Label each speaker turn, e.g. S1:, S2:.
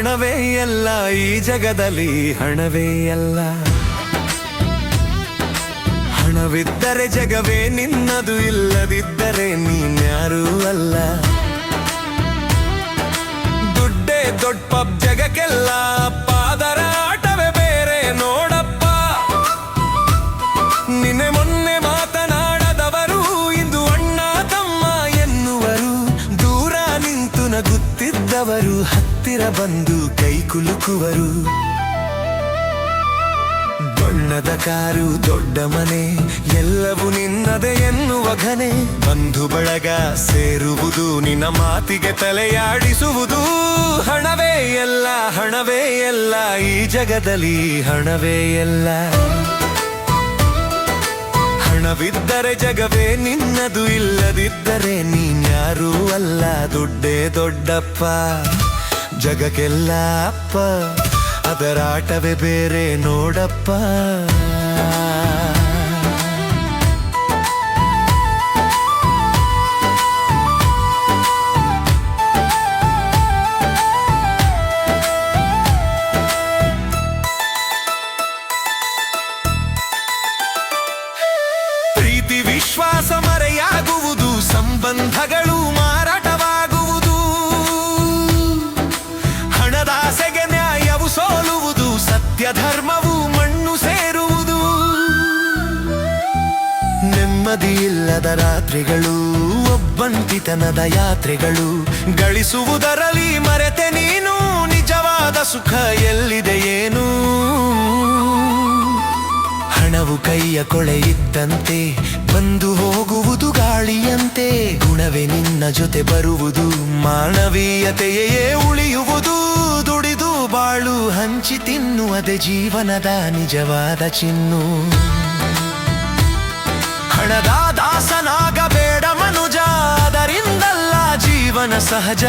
S1: ಹಣವೇ ಎಲ್ಲ ಈ ಜಗದಲ್ಲಿ, ಹಣವೇ ಎಲ್ಲ. ಹಣವಿದ್ದರೆ ಜಗವೇ ನಿನ್ನದು, ಇಲ್ಲದಿದ್ದರೆ ನೀನ್ಯಾರೂ ಅಲ್ಲ. ದುಡ್ಡೇ ದೊಡ್ಡ ಪಬ್ ಜಗಕ್ಕೆಲ್ಲ, ಪಾದರ ಆಟವೇ ಬೇರೆ ನೋಡಪ್ಪ. ನಿನ್ನೆ ಮೊನ್ನೆ ಮಾತನಾಡದವರು ಇಂದು ಅಣ್ಣ ತಮ್ಮ ಎನ್ನುವರು. ದೂರ ನಿಂತು ನಗುತ್ತಿದ್ದವರು ಹತ್ತಿರ ಬಂದು ಕೈ ಕುಲುಕುವರು. ಬಣ್ಣದ ಕಾರು, ದೊಡ್ಡ ಮನೆ, ಎಲ್ಲವೂ ನಿನ್ನದೇ ಎನ್ನುವ ಘನೆ. ಬಂಧು ಬಳಗ ಸೇರುವುದು, ನಿನ್ನ ಮಾತಿಗೆ ತಲೆಯಾಡಿಸುವುದು. ಹಣವೇ ಎಲ್ಲ, ಹಣವೇ ಎಲ್ಲ ಈ ಜಗದಲ್ಲಿ, ಹಣವೇ ಎಲ್ಲ. ಹಣವಿದ್ದರೆ ಜಗವೇ ನಿನ್ನದು, ಇಲ್ಲದಿದ್ದರೆ ನೀನ್ಯಾರೂ ಅಲ್ಲ. ದುಡ್ಡೇ ದೊಡ್ಡಪ್ಪ, ಜಗಕ್ಕೆಲ್ಲ ಅಪ್ಪ, ಅದರಾಟವೇ ಬೇರೆ ನೋಡಪ್ಪ. ಪ್ರೀತಿ ವಿಶ್ವಾಸ ಮರೆಯಾಗುವುದು, ಸಂಬಂಧಗಳು ಮಾರಾಟವಾಗುವುದು. ಹಣದಾಸೆಗೆ ನ್ಯಾಯವು ಸೋಲುವುದು, ಸತ್ಯ ಧರ್ಮವು ಮಣ್ಣು ಸೇರುವುದು. ನೆಮ್ಮದಿಯಿಲ್ಲದ ರಾತ್ರಿಗಳು, ಒಬ್ಬಂಟಿತನದ ಯಾತ್ರೆಗಳು. ಗಳಿಸುವುದರಲ್ಲಿ ಮರೆತೆ ನೀನು, ನಿಜವಾದ ಸುಖ ಎಲ್ಲಿದೆ ಏನು? ಹಣವು ಕೈಯ ಕೊಳೆ ಇದ್ದಂತೆ, ಬಂದು ಹೋಗುವುದು ಗಾಳಿಯಂತೆ. ಗುಣವೇ ನಿನ್ನ ಜೊತೆ ಬರುವುದು, ಮಾನವೀಯತೆಯೇ ಉಳಿಯುವುದು. ದುಡಿದು ಬಾಳು ಹಂಚಿ ತಿನ್ನುವುದೇ ಜೀವನದ ನಿಜವಾದ ಚಿನ್ನು. ಹಣದ ದಾಸನಾಗಬೇಡ ಮನುಜ, ಅದರಿಂದಲ್ಲ ಜೀವನ ಸಹಜ.